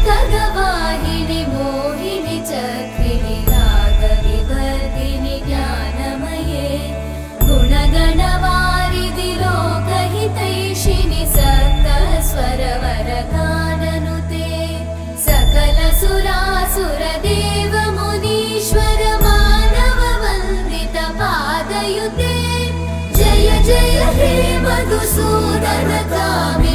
खगवाहिनि मोहिनि चक्रिणि रागविवर्धिनि ज्ञानमये गुणगणवारिधि लोकहितैषिणि सप्तस्वरवरगाननुते सकल सुरासुरदेव मुनीश्वर मानव वन्दित पादयुते जय जय हे मधुसूदन कामिनि